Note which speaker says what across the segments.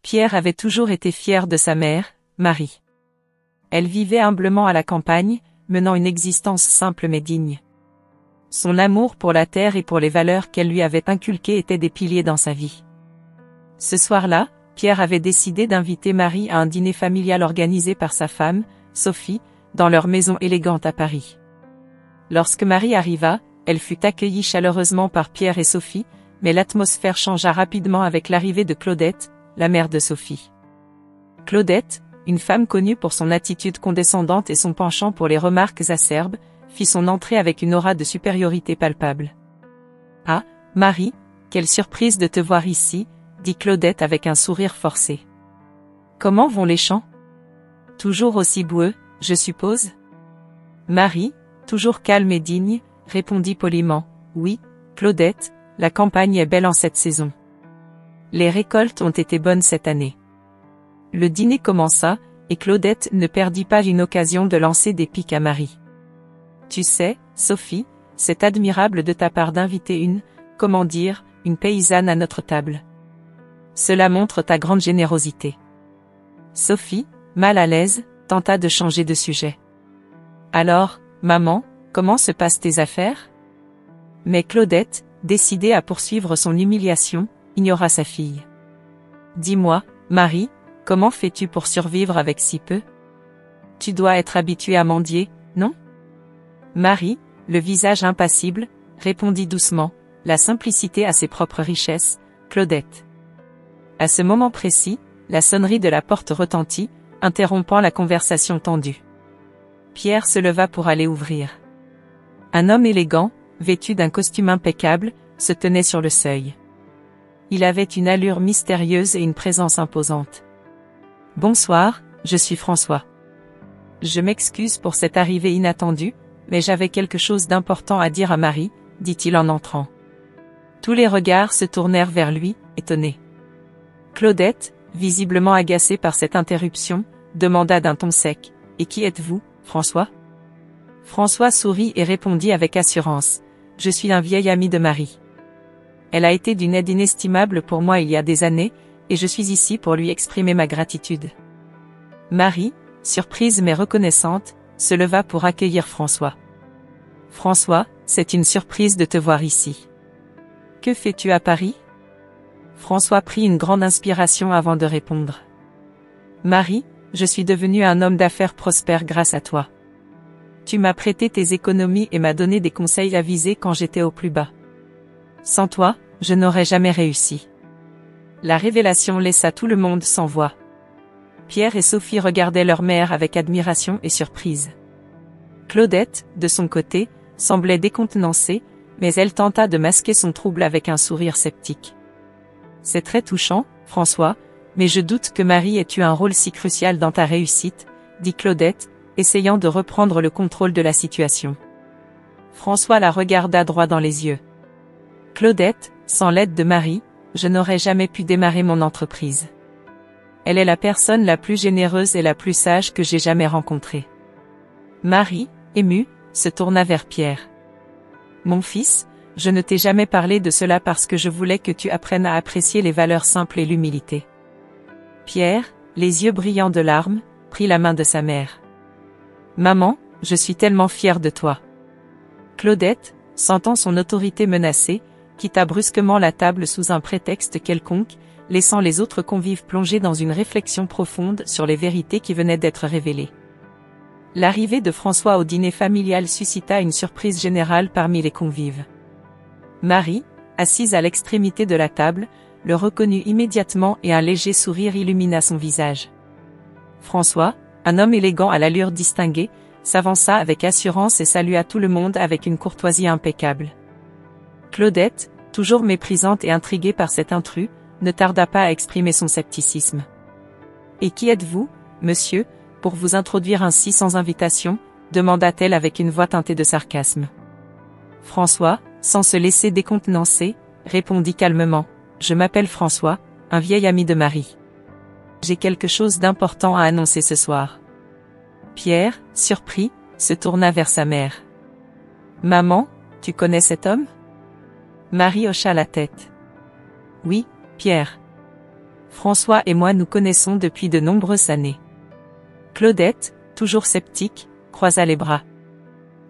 Speaker 1: Pierre avait toujours été fier de sa mère, Marie. Elle vivait humblement à la campagne, menant une existence simple mais digne. Son amour pour la terre et pour les valeurs qu'elle lui avait inculquées étaient des piliers dans sa vie. Ce soir-là, Pierre avait décidé d'inviter Marie à un dîner familial organisé par sa femme, Sophie, dans leur maison élégante à Paris. Lorsque Marie arriva, elle fut accueillie chaleureusement par Pierre et Sophie, mais l'atmosphère changea rapidement avec l'arrivée de Claudette, la mère de Sophie. Claudette, une femme connue pour son attitude condescendante et son penchant pour les remarques acerbes, fit son entrée avec une aura de supériorité palpable. « Ah, Marie, quelle surprise de te voir ici !» dit Claudette avec un sourire forcé. « Comment vont les champs ? Toujours aussi boueux, je suppose ?» Marie, toujours calme et digne, répondit poliment. « Oui, Claudette, la campagne est belle en cette saison. Les récoltes ont été bonnes cette année. » Le dîner commença, et Claudette ne perdit pas une occasion de lancer des piques à Marie. « Tu sais, Sophie, c'est admirable de ta part d'inviter une paysanne à notre table. Cela montre ta grande générosité. » Sophie, mal à l'aise, tenta de changer de sujet. « Alors, maman, comment se passent tes affaires ?» Mais Claudette, décidée à poursuivre son humiliation, ignora sa fille. « Dis-moi, Marie, comment fais-tu pour survivre avec si peu ? Tu dois être habituée à mendier, non ? » Marie, le visage impassible, répondit doucement, la simplicité a ses propres richesses, Claudette. À ce moment précis, la sonnerie de la porte retentit, interrompant la conversation tendue. Pierre se leva pour aller ouvrir. Un homme élégant, vêtu d'un costume impeccable, se tenait sur le seuil. Il avait une allure mystérieuse et une présence imposante. « Bonsoir, je suis François. Je m'excuse pour cette arrivée inattendue, mais j'avais quelque chose d'important à dire à Marie, » dit-il en entrant. Tous les regards se tournèrent vers lui, étonnés. Claudette, visiblement agacée par cette interruption, demanda d'un ton sec, « Et qui êtes-vous, François ?» François sourit et répondit avec assurance, « Je suis un vieil ami de Marie. Elle a été d'une aide inestimable pour moi il y a des années, et je suis ici pour lui exprimer ma gratitude. » Marie, surprise mais reconnaissante, se leva pour accueillir François. « François, c'est une surprise de te voir ici. Que fais-tu à Paris ?» François prit une grande inspiration avant de répondre. « Marie, je suis devenu un homme d'affaires prospère grâce à toi. Tu m'as prêté tes économies et m'as donné des conseils avisés quand j'étais au plus bas. Sans toi, je n'aurais jamais réussi. » La révélation laissa tout le monde sans voix. Pierre et Sophie regardaient leur mère avec admiration et surprise. Claudette, de son côté, semblait décontenancée, mais elle tenta de masquer son trouble avec un sourire sceptique. « C'est très touchant, François, mais je doute que Marie ait eu un rôle si crucial dans ta réussite, » dit Claudette, essayant de reprendre le contrôle de la situation. François la regarda droit dans les yeux. « Claudette, sans l'aide de Marie, je n'aurais jamais pu démarrer mon entreprise. Elle est la personne la plus généreuse et la plus sage que j'ai jamais rencontrée. » Marie, émue, se tourna vers Pierre. « Mon fils, je ne t'ai jamais parlé de cela parce que je voulais que tu apprennes à apprécier les valeurs simples et l'humilité. » Pierre, les yeux brillants de larmes, prit la main de sa mère. « Maman, je suis tellement fière de toi. » Claudette, sentant son autorité menacée, quitta brusquement la table sous un prétexte quelconque, laissant les autres convives plongés dans une réflexion profonde sur les vérités qui venaient d'être révélées. L'arrivée de François au dîner familial suscita une surprise générale parmi les convives. Marie, assise à l'extrémité de la table, le reconnut immédiatement et un léger sourire illumina son visage. François, un homme élégant à l'allure distinguée, s'avança avec assurance et salua tout le monde avec une courtoisie impeccable. Claudette, toujours méprisante et intriguée par cet intrus, ne tarda pas à exprimer son scepticisme. « Et qui êtes-vous, monsieur, pour vous introduire ainsi sans invitation ?» demanda-t-elle avec une voix teintée de sarcasme. François, sans se laisser décontenancer, répondit calmement, « Je m'appelle François, un vieil ami de Marie. J'ai quelque chose d'important à annoncer ce soir. » Pierre, surpris, se tourna vers sa mère. « Maman, tu connais cet homme ?» Marie hocha la tête. « Oui, Pierre. » François et moi nous connaissons depuis de nombreuses années. Claudette, toujours sceptique, croisa les bras.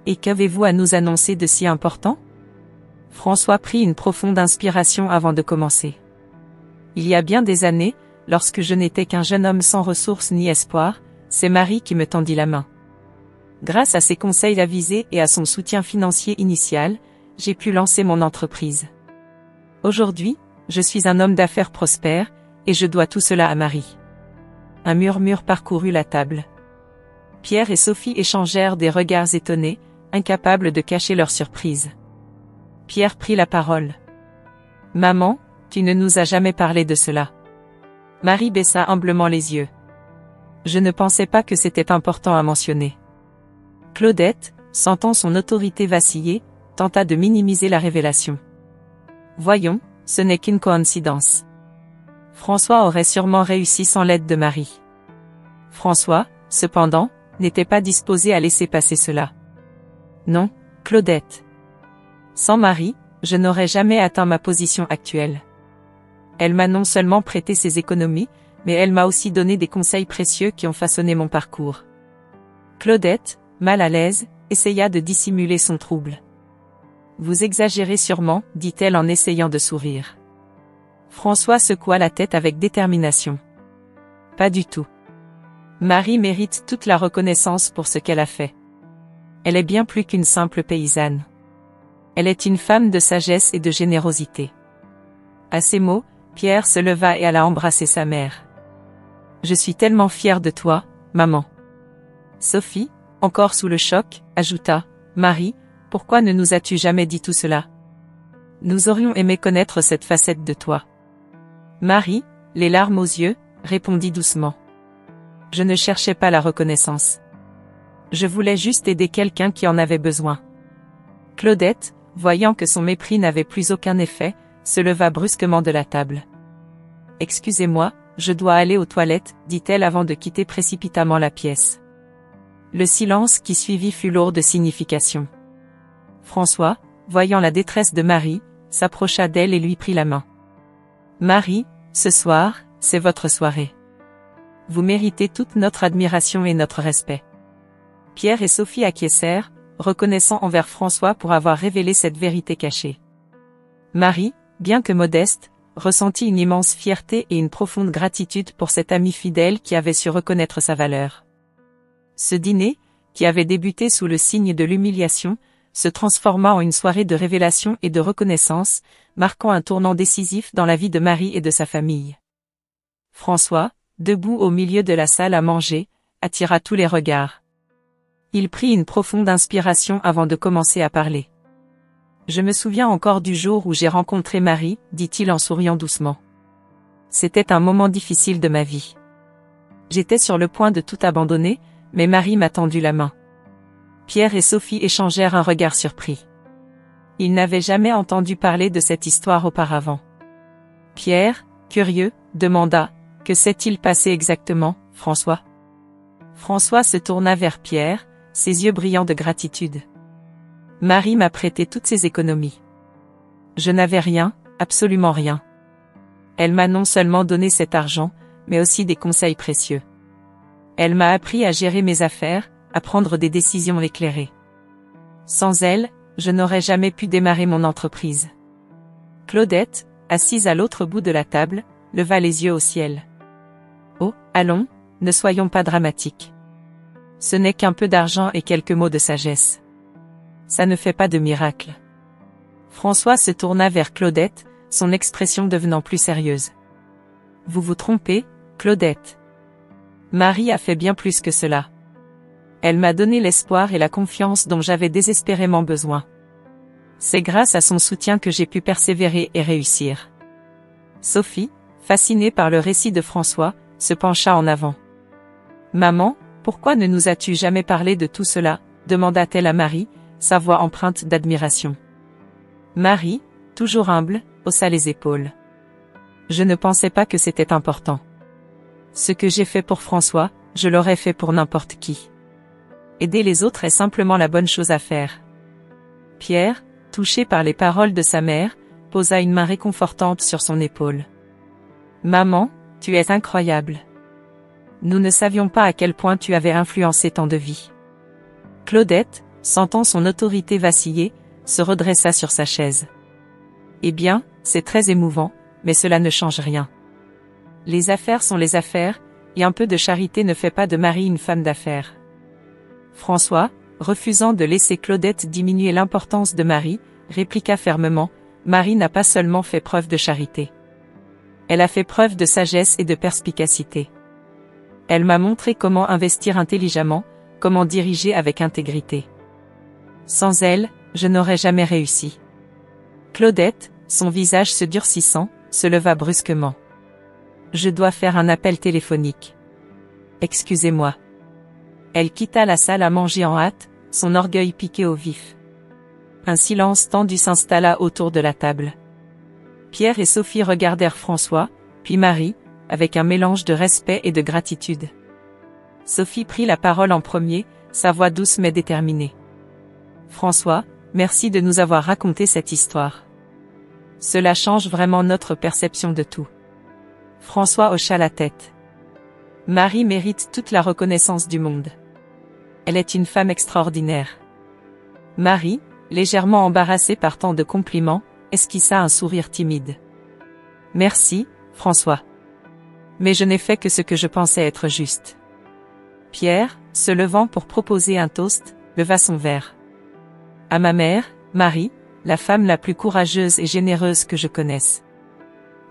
Speaker 1: Et qu'avez-vous à nous annoncer de si important? François prit une profonde inspiration avant de commencer. Il y a bien des années, lorsque je n'étais qu'un jeune homme sans ressources ni espoir, c'est Marie qui me tendit la main. Grâce à ses conseils avisés et à son soutien financier initial, j'ai pu lancer mon entreprise. Aujourd'hui, je suis un homme d'affaires prospère, et je dois tout cela à Marie. Un murmure parcourut la table. Pierre et Sophie échangèrent des regards étonnés, incapables de cacher leur surprise. Pierre prit la parole. « Maman, tu ne nous as jamais parlé de cela. » Marie baissa humblement les yeux. « Je ne pensais pas que c'était important à mentionner. » Claudette, sentant son autorité vaciller, tenta de minimiser la révélation. « Voyons, ce n'est qu'une coïncidence. François aurait sûrement réussi sans l'aide de Marie. » François, cependant, n'était pas disposé à laisser passer cela. « Non, Claudette. Sans Marie, je n'aurais jamais atteint ma position actuelle. Elle m'a non seulement prêté ses économies, mais elle m'a aussi donné des conseils précieux qui ont façonné mon parcours. » Claudette, mal à l'aise, essaya de dissimuler son trouble. « Vous exagérez sûrement, dit-elle en essayant de sourire. » François secoua la tête avec détermination. « Pas du tout. Marie mérite toute la reconnaissance pour ce qu'elle a fait. Elle est bien plus qu'une simple paysanne. Elle est une femme de sagesse et de générosité. » À ces mots, Pierre se leva et alla embrasser sa mère. « Je suis tellement fier de toi, maman. » Sophie, encore sous le choc, ajouta, « Marie, pourquoi ne nous as-tu jamais dit tout cela? Nous aurions aimé connaître cette facette de toi. » Marie, les larmes aux yeux, répondit doucement. « Je ne cherchais pas la reconnaissance. Je voulais juste aider quelqu'un qui en avait besoin. » Claudette, voyant que son mépris n'avait plus aucun effet, se leva brusquement de la table. « Excusez-moi, je dois aller aux toilettes, dit-elle avant de quitter précipitamment la pièce. Le silence qui suivit fut lourd de signification. François, voyant la détresse de Marie, s'approcha d'elle et lui prit la main. « Marie, ce soir, c'est votre soirée. Vous méritez toute notre admiration et notre respect. » Pierre et Sophie acquiescèrent, reconnaissant envers François pour avoir révélé cette vérité cachée. Marie, bien que modeste, ressentit une immense fierté et une profonde gratitude pour cet ami fidèle qui avait su reconnaître sa valeur. Ce dîner, qui avait débuté sous le signe de l'humiliation, se transforma en une soirée de révélation et de reconnaissance, marquant un tournant décisif dans la vie de Marie et de sa famille. François, debout au milieu de la salle à manger, attira tous les regards. Il prit une profonde inspiration avant de commencer à parler. « Je me souviens encore du jour où j'ai rencontré Marie, dit-il en souriant doucement. C'était un moment difficile de ma vie. J'étais sur le point de tout abandonner, mais Marie m'a tendu la main. » Pierre et Sophie échangèrent un regard surpris. Ils n'avaient jamais entendu parler de cette histoire auparavant. Pierre, curieux, demanda, « Que s'est-il passé exactement, François ?» François se tourna vers Pierre, ses yeux brillants de gratitude. « Marie m'a prêté toutes ses économies. Je n'avais rien, absolument rien. Elle m'a non seulement donné cet argent, mais aussi des conseils précieux. Elle m'a appris à gérer mes affaires, à prendre des décisions éclairées. Sans elle, je n'aurais jamais pu démarrer mon entreprise. » Claudette, assise à l'autre bout de la table, leva les yeux au ciel. « Oh, allons, ne soyons pas dramatiques. Ce n'est qu'un peu d'argent et quelques mots de sagesse. Ça ne fait pas de miracle. » François se tourna vers Claudette, son expression devenant plus sérieuse. « Vous vous trompez, Claudette. Marie a fait bien plus que cela. Elle m'a donné l'espoir et la confiance dont j'avais désespérément besoin. C'est grâce à son soutien que j'ai pu persévérer et réussir. » Sophie, fascinée par le récit de François, se pencha en avant. « Maman, pourquoi ne nous as-tu jamais parlé de tout cela ?» demanda-t-elle à Marie, sa voix empreinte d'admiration. Marie, toujours humble, haussa les épaules. « Je ne pensais pas que c'était important. Ce que j'ai fait pour François, je l'aurais fait pour n'importe qui. Aider les autres est simplement la bonne chose à faire. » Pierre, touché par les paroles de sa mère, posa une main réconfortante sur son épaule. « Maman, tu es incroyable. Nous ne savions pas à quel point tu avais influencé tant de vies. Claudette, sentant son autorité vaciller, se redressa sur sa chaise. Eh bien, c'est très émouvant, mais cela ne change rien. Les affaires sont les affaires, et un peu de charité ne fait pas de Marie une femme d'affaires. François, refusant de laisser Claudette diminuer l'importance de Marie, répliqua fermement, Marie n'a pas seulement fait preuve de charité. Elle a fait preuve de sagesse et de perspicacité. Elle m'a montré comment investir intelligemment, comment diriger avec intégrité. Sans elle, je n'aurais jamais réussi. Claudette, son visage se durcissant, se leva brusquement. Je dois faire un appel téléphonique. Excusez-moi. Elle quitta la salle à manger en hâte, son orgueil piqué au vif. Un silence tendu s'installa autour de la table. Pierre et Sophie regardèrent François, puis Marie, avec un mélange de respect et de gratitude. Sophie prit la parole en premier, sa voix douce mais déterminée. François, merci de nous avoir raconté cette histoire. Cela change vraiment notre perception de tout. François hocha la tête. Marie mérite toute la reconnaissance du monde. Elle est une femme extraordinaire. Marie, légèrement embarrassée par tant de compliments, esquissa un sourire timide. Merci, François. Mais je n'ai fait que ce que je pensais être juste. Pierre, se levant pour proposer un toast, leva son verre. À ma mère, Marie, la femme la plus courageuse et généreuse que je connaisse.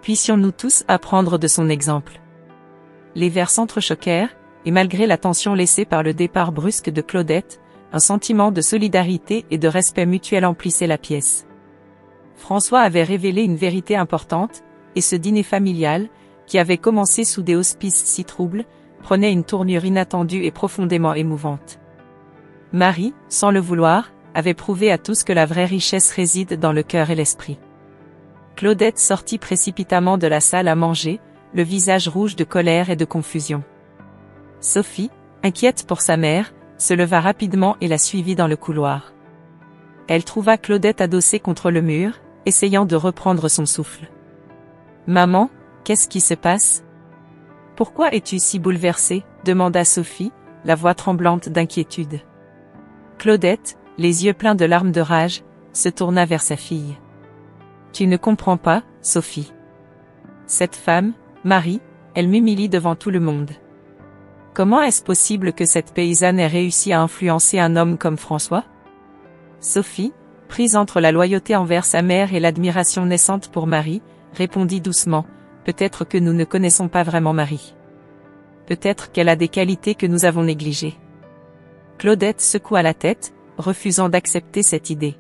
Speaker 1: Puissions-nous tous apprendre de son exemple. Les verres s'entrechoquèrent, et malgré la tension laissée par le départ brusque de Claudette, un sentiment de solidarité et de respect mutuel emplissait la pièce. François avait révélé une vérité importante, et ce dîner familial, qui avait commencé sous des auspices si troubles, prenait une tournure inattendue et profondément émouvante. Marie, sans le vouloir, avait prouvé à tous que la vraie richesse réside dans le cœur et l'esprit. Claudette sortit précipitamment de la salle à manger, le visage rouge de colère et de confusion. Sophie, inquiète pour sa mère, se leva rapidement et la suivit dans le couloir. Elle trouva Claudette adossée contre le mur, essayant de reprendre son souffle. « Maman, qu'est-ce qui se passe ? Pourquoi es-tu si bouleversée ? » demanda Sophie, la voix tremblante d'inquiétude. Claudette, les yeux pleins de larmes de rage, se tourna vers sa fille. « Tu ne comprends pas, Sophie. Cette femme, Marie, elle m'humilie devant tout le monde. Comment est-ce possible que cette paysanne ait réussi à influencer un homme comme François ? » Sophie, prise entre la loyauté envers sa mère et l'admiration naissante pour Marie, répondit doucement, « Peut-être que nous ne connaissons pas vraiment Marie. Peut-être qu'elle a des qualités que nous avons négligées. » Claudette secoua la tête, refusant d'accepter cette idée.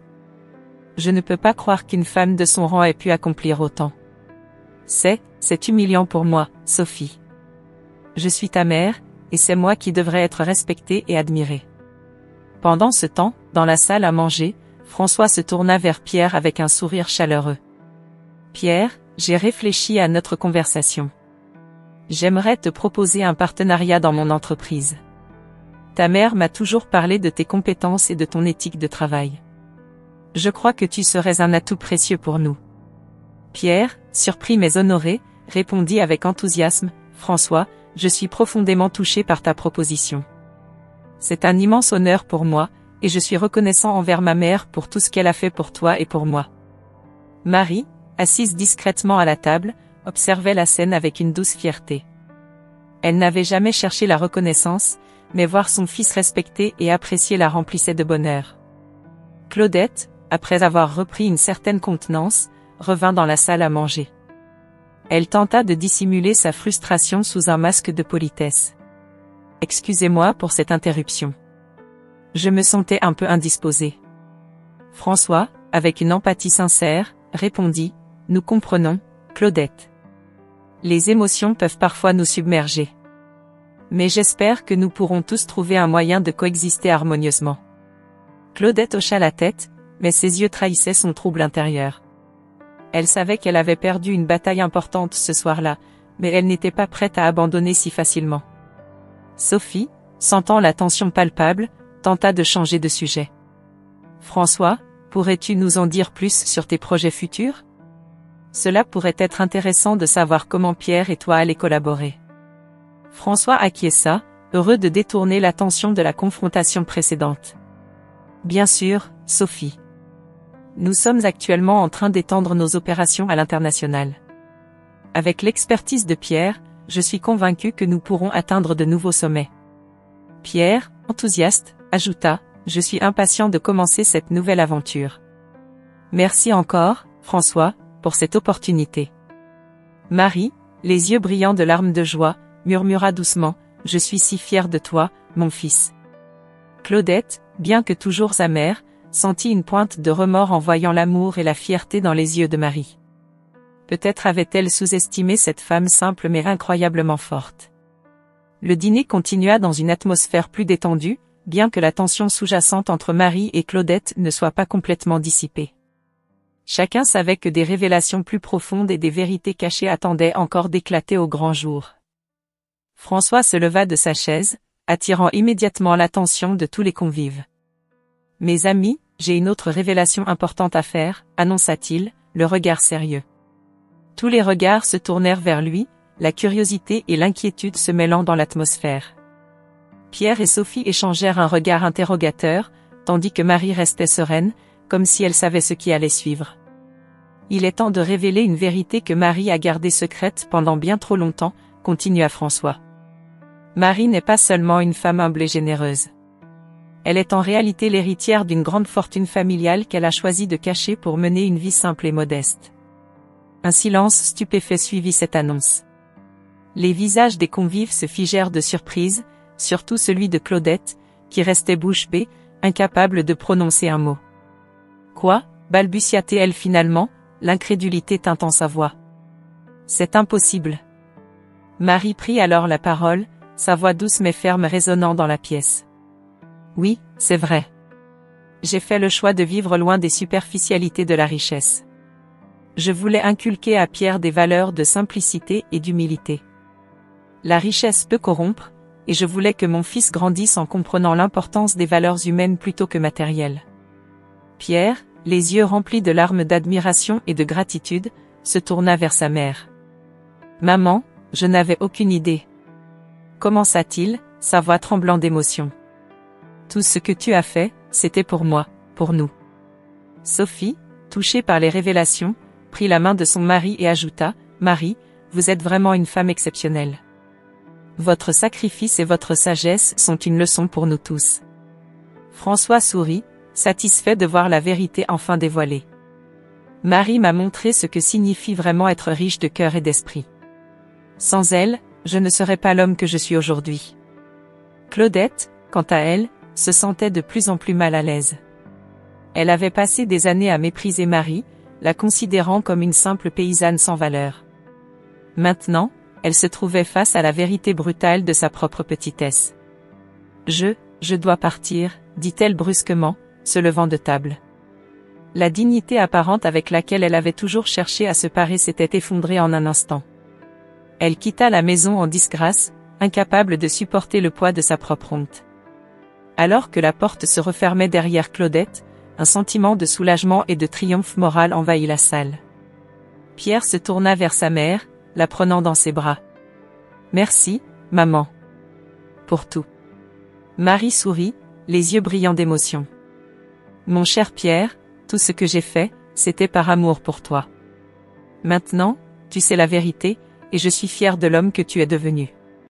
Speaker 1: « Je ne peux pas croire qu'une femme de son rang ait pu accomplir autant. C'est humiliant pour moi, Sophie. Je suis ta mère, et c'est moi qui devrais être respectée et admirée. » Pendant ce temps, dans la salle à manger, François se tourna vers Pierre avec un sourire chaleureux. « Pierre, j'ai réfléchi à notre conversation. J'aimerais te proposer un partenariat dans mon entreprise. Ta mère m'a toujours parlé de tes compétences et de ton éthique de travail. Je crois que tu serais un atout précieux pour nous. » Pierre, surpris mais honoré, répondit avec enthousiasme, « François, je suis profondément touché par ta proposition. C'est un immense honneur pour moi, et je suis reconnaissant envers ma mère pour tout ce qu'elle a fait pour toi et pour moi. » Marie, assise discrètement à la table, observait la scène avec une douce fierté. Elle n'avait jamais cherché la reconnaissance, mais voir son fils respecté et apprécié la remplissait de bonheur. Claudette, après avoir repris une certaine contenance, revint dans la salle à manger. Elle tenta de dissimuler sa frustration sous un masque de politesse. « Excusez-moi pour cette interruption. Je me sentais un peu indisposée. » François, avec une empathie sincère, répondit, « Nous comprenons, Claudette. Les émotions peuvent parfois nous submerger. Mais j'espère que nous pourrons tous trouver un moyen de coexister harmonieusement. » Claudette hocha la tête, mais ses yeux trahissaient son trouble intérieur. Elle savait qu'elle avait perdu une bataille importante ce soir-là, mais elle n'était pas prête à abandonner si facilement. Sophie, sentant la tension palpable, tenta de changer de sujet. « François, pourrais-tu nous en dire plus sur tes projets futurs ? Cela pourrait être intéressant de savoir comment Pierre et toi allez collaborer. François acquiesça, heureux de détourner l'attention de la confrontation précédente. Bien sûr, Sophie. Nous sommes actuellement en train d'étendre nos opérations à l'international. Avec l'expertise de Pierre, je suis convaincu que nous pourrons atteindre de nouveaux sommets. Pierre, enthousiaste, ajouta, je suis impatient de commencer cette nouvelle aventure. Merci encore, François, pour cette opportunité. Marie, les yeux brillants de larmes de joie, murmura doucement, je suis si fière de toi, mon fils. Claudette, bien que toujours amère, sentit une pointe de remords en voyant l'amour et la fierté dans les yeux de Marie. Peut-être avait-elle sous-estimé cette femme simple mais incroyablement forte. Le dîner continua dans une atmosphère plus détendue, bien que la tension sous-jacente entre Marie et Claudette ne soit pas complètement dissipée. Chacun savait que des révélations plus profondes et des vérités cachées attendaient encore d'éclater au grand jour. François se leva de sa chaise, attirant immédiatement l'attention de tous les convives. « Mes amis, j'ai une autre révélation importante à faire, » annonça-t-il, le regard sérieux. Tous les regards se tournèrent vers lui, la curiosité et l'inquiétude se mêlant dans l'atmosphère. Pierre et Sophie échangèrent un regard interrogateur, tandis que Marie restait sereine, comme si elle savait ce qui allait suivre. Il est temps de révéler une vérité que Marie a gardée secrète pendant bien trop longtemps, continua François. Marie n'est pas seulement une femme humble et généreuse. Elle est en réalité l'héritière d'une grande fortune familiale qu'elle a choisi de cacher pour mener une vie simple et modeste. Un silence stupéfait suivit cette annonce. Les visages des convives se figèrent de surprise, surtout celui de Claudette, qui restait bouche bée, incapable de prononcer un mot. Quoi, balbutia-t-elle finalement, l'incrédulité tintant sa voix. C'est impossible. Marie prit alors la parole, sa voix douce mais ferme résonnant dans la pièce. Oui, c'est vrai. J'ai fait le choix de vivre loin des superficialités de la richesse. Je voulais inculquer à Pierre des valeurs de simplicité et d'humilité. La richesse peut corrompre, et je voulais que mon fils grandisse en comprenant l'importance des valeurs humaines plutôt que matérielles. Pierre, les yeux remplis de larmes d'admiration et de gratitude, se tourna vers sa mère. « Maman, je n'avais aucune idée. » Commença-t-il, sa voix tremblant d'émotion. « Tout ce que tu as fait, c'était pour moi, pour nous. » Sophie, touchée par les révélations, prit la main de son mari et ajouta, « Marie, vous êtes vraiment une femme exceptionnelle. Votre sacrifice et votre sagesse sont une leçon pour nous tous. » François sourit, satisfait de voir la vérité enfin dévoilée. Marie m'a montré ce que signifie vraiment être riche de cœur et d'esprit. Sans elle, je ne serais pas l'homme que je suis aujourd'hui. Claudette, quant à elle, se sentait de plus en plus mal à l'aise. Elle avait passé des années à mépriser Marie, la considérant comme une simple paysanne sans valeur. Maintenant, elle se trouvait face à la vérité brutale de sa propre petitesse. « Je dois partir, » dit-elle brusquement, se levant de table. La dignité apparente avec laquelle elle avait toujours cherché à se parer s'était effondrée en un instant. Elle quitta la maison en disgrâce, incapable de supporter le poids de sa propre honte. Alors que la porte se refermait derrière Claudette, un sentiment de soulagement et de triomphe moral envahit la salle. Pierre se tourna vers sa mère, la prenant dans ses bras. « Merci, maman. Pour tout. » Marie sourit, les yeux brillants d'émotion. « Mon cher Pierre, tout ce que j'ai fait, c'était par amour pour toi. Maintenant, tu sais la vérité, et je suis fière de l'homme que tu es devenu. »